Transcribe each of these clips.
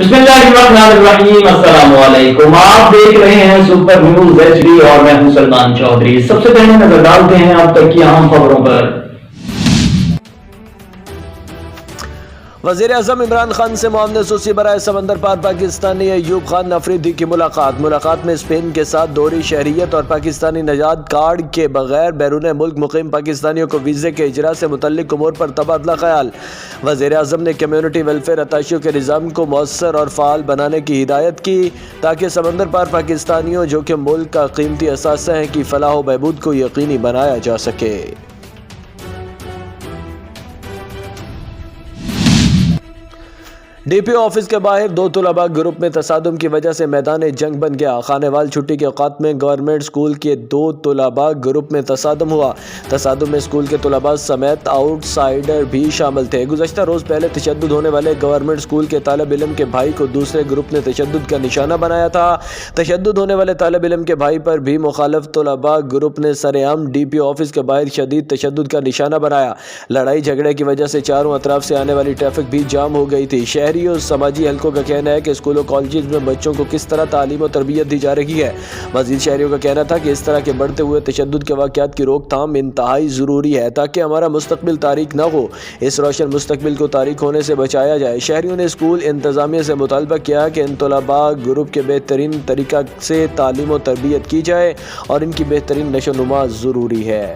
बिस्मिल्लाहिर्रहमानिर्रहीम। अस्सलाम वालेकुम। आप देख रहे हैं सुपर न्यूज HD और मैं हूं सलमान चौधरी। सबसे पहले नजर डालते हैं अब तक की अहम खबरों पर। वज़ीर आज़म इमरान खान से मुआवने खसूसी बराए समंदर पार पाकिस्तानी अयूब खान अफरीदी की मुलाकात में स्पेन के साथ दोहरी शहरियत और पाकिस्तानी नजात कार्ड के बगैर बैरून मुल्क मुकीम पाकिस्तानियों को वीज़े के इजरा से मुतल्लिक उमूर पर तबादला ख्याल। वज़ीर आज़म ने कम्यूनिटी वेलफेयर अताशियों के निज़ाम को मौसर और फ़ाल बनाने की हिदायत की ताकि समंदर पार पाकिस्तानियों जो कि मुल्क का कीमती असासा हैं की फलाह व बहबूद को यकीनी बनाया जा सके। DPO ऑफिस के बाहर दो तलबा ग्रुप में तसादुम की वजह से मैदान जंग बन गया। खानेवाल छुट्टी के औकात में गवर्नमेंट स्कूल के दो तलबा ग्रुप में तसादुम हुआ। तसादुम में स्कूल के तलबा समेत आउटसाइडर भी शामिल थे। गुज़श्ता रोज़ पहले तशद्दुद होने वाले गवर्नमेंट स्कूल के तालिब इल्म के भाई को दूसरे ग्रुप ने तशद्दुद का निशाना बनाया था। तशद्दुद होने वाले तालिब इल्म के भाई पर भी मुखालिफ तलबा ग्रुप ने सरेआम DPO ऑफिस के बाहर शदीद तशद्दुद का निशाना बनाया। लड़ाई झगड़े की वजह से चारों अतराफ से आने वाली ट्रैफिक भी जाम हो गई थी। शहरी और समाजी हलकों का कहना है कि स्कूलों कॉलेज में बच्चों को किस तरह तालीम और तरबियत दी जा रही है। मजीद शहरियों का कहना था कि इस तरह के बढ़ते हुए तशद्दुद के वाक़यात की रोकथाम इंतहाई ज़रूरी है ताकि हमारा मुस्तकबिल तारीख न हो। इस रोशन मुस्तकबिल को तारीख होने से बचाया जाए। शहरियों ने स्कूल इंतज़ामिया से मुतालबा किया कि इन तलबा ग्रुप के बेहतरीन तरीक़ा से तालीम और तरबियत की जाए और इनकी बेहतरीन नशोनुमा ज़रूरी है।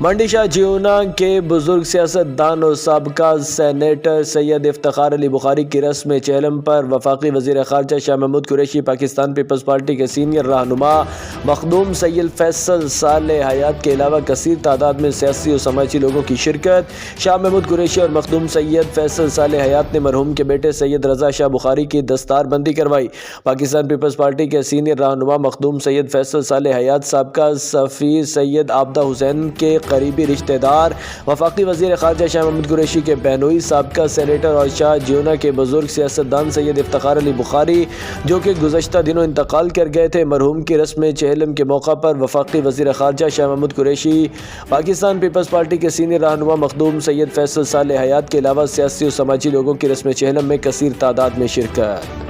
मंडी शाह जियोना के बुजुर्ग सियासतदान और साबका सेनेटर सैयद इफ्तिखार अली बुखारी की रस्म चेहलम पर वफाकी वज़ीर ख़ारजा शाह महमूद कुरैशी, पाकिस्तान पीपल्स पार्टी के सीनियर रहनुमा मखदूम सैयद फैसल साले हयात के अलावा कसीर तादाद में सियासी और समाजी लोगों की शिरकत। शाह महमूद कुरैशी और मखदूम सैयद फैसल साले हयात ने मरहूम के बेटे सैयद रज़ा शाह बुखारी की दस्तारबंदी करवाई। पाकिस्तान पीपल्स पार्टी के सीनियर रहनुमा मखदूम सैयद फैसल साले हयात, साबका सफ़ीर सैयद आबदा हुसैन के करीबी रिश्तेदार, वफाकी वज़ीर ख़ारजा शाह महमूद कुरैशी के बहनोई, साबका सेनेटर और शाह जियोना के बुजुर्ग सियासतदान सैयद इफ्तिखार अली बुखारी जो कि गुज़श्ता दिनों इंतकाल कर गए थे, मरहूम की रस्म चेहलम के मौका पर वफाकी वज़ीर ख़ारजा शाह महमूद कुरैशी, पाकिस्तान पीपल्स पार्टी के सीनियर रहनुमा मखदूम सैयद फैसल साले हयात के अलावा सियासी और समाजी लोगों की रस्म चेहलम में कसीर तादाद में शिरकत।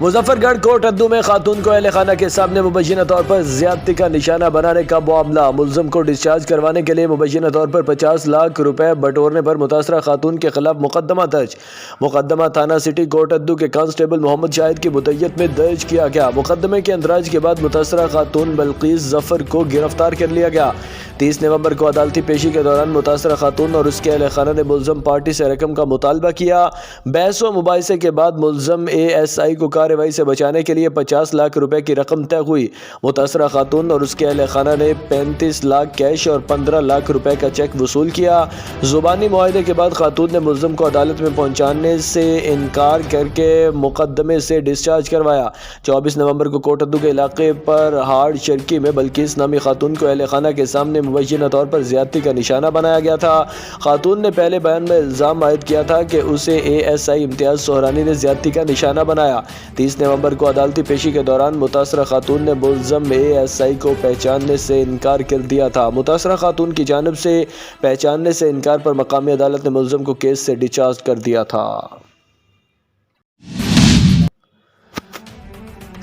मुजफ्फरगढ़ कोर्ट अद्दू में खातून को अहले खाना के सामने मुबैना तौर पर ज्यादती का निशाना बनाने का मामला। मुलजम को डिस्चार्ज करवाने के लिए मुबैना तौर पर 50 लाख रुपए बटोरने पर मुतासरा खातून के खिलाफ मुकदमा दर्ज। मुकदमा थाना सिटी कोर्ट अद्दू के कांस्टेबल मोहम्मद शाहिद की मुद्दत में दर्ज किया गया। मुकदमे के अंदराज के बाद मुतासरा खातून बल्कीस जफर को गिरफ्तार कर लिया गया। 30 नवंबर को अदालती पेशी के दौरान मुतासरा खातून और उसके अहले खाना ने मुलजम पार्टी से रकम का मुतालबा किया। बहस व मुबाहिसे के बाद मुलजम ASI को कार्रवाई से बचाने के लिए 50 लाख रुपए की रकम तय हुई। मुतासरा खातून और उसके अहले खाना ने 35 लाख कैश और 15 लाख रुपए का चेक वसूल किया। जुबानी मुआहदे के बाद खातून ने मुलजम को अदालत में पहुंचाने से इनकार करके मुकदमे से डिस्चार्ज करवाया। 24 नवंबर को कोट अद्दू के इलाके पर हार्ड शर्की में बल्कीस नामी खातून को अहले खाना के सामने मुबैना तौर पर ज्यादती का निशाना बनाया गया था। खातून ने पहले बयान में इल्ज़ाम आयद किया था कि उसे ASI इम्तियाज़ सोहरानी ने ज्यादती का निशाना बनाया। 30 नवंबर को अदालती पेशी के दौरान मुतासरा खातून ने मुलज़म ASI को पहचानने से इनकार कर दिया था। मुतासरा खातून की जानिब से पहचानने से इनकार पर मकामी अदालत ने मुलज़म को केस से डिस्चार्ज कर दिया था।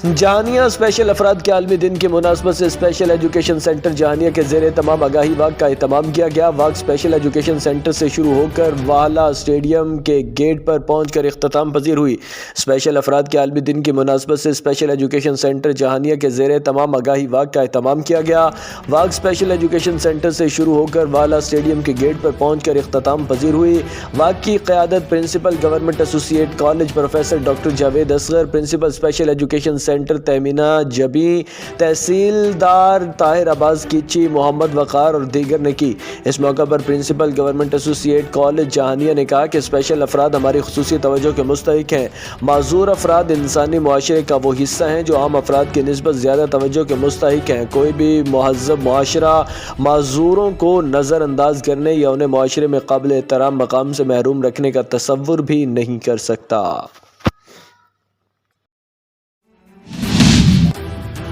जहानिया स्पेशल अफराद के आलमी दिन की मुनासबत से स्पेशल एजुकेशन सेंटर जहानिया के ज़ेरे तमाम आगाही वाक का एहतमाम किया गया। वाक स्पेशल एजुकेशन सेंटर से शुरू होकर वाला स्टेडियम के गेट पर पहुंचकर इख्तिताम पजीर हुई। स्पेशल अफराद के आलमी दिन की मुनासबत से स्पेशल एजुकेशन सेंटर जहानिया के ज़ेरे तमाम आगाही वाक का एहतमाम किया गया। वाक स्पेशल एजुकेशन सेंटर से शुरू होकर वाला स्टेडियम के गेट पर पहुंचकर इख्तिताम पजीर हुई। वाक की क़यादत principal government associate college professor doctor Javed Asghar, principal special education centre Tahmina Jabi, tehsildar Tahir Abbas कीची, Mohammad वक़ार और दीगर ने की। इस मौका पर principal government associate college Jahania ने कहा कि स्पेशल अफराद हमारी खुसूसी तवज्जो के मुस्तहिक हैं। माजूर अफराद इंसानी मुआशरे का वो हिस्सा हैं जो आम अफराद की निस्बत ज़्यादा तवज्जो के मुस्तहिक हैं। कोई भी महज़्ज़ब मुआशरा माजूरों को नज़रअंदाज करने या उन्हें मुआशरे में काबिल एहतराम मकाम से महरूम रखने का तसव्वुर भी नहीं कर सकता।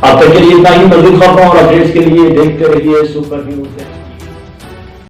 अब तक के लिए इतना ही। मज़ीद खबरों और अपडेट्स के लिए देखते रहिए सुपर न्यूज।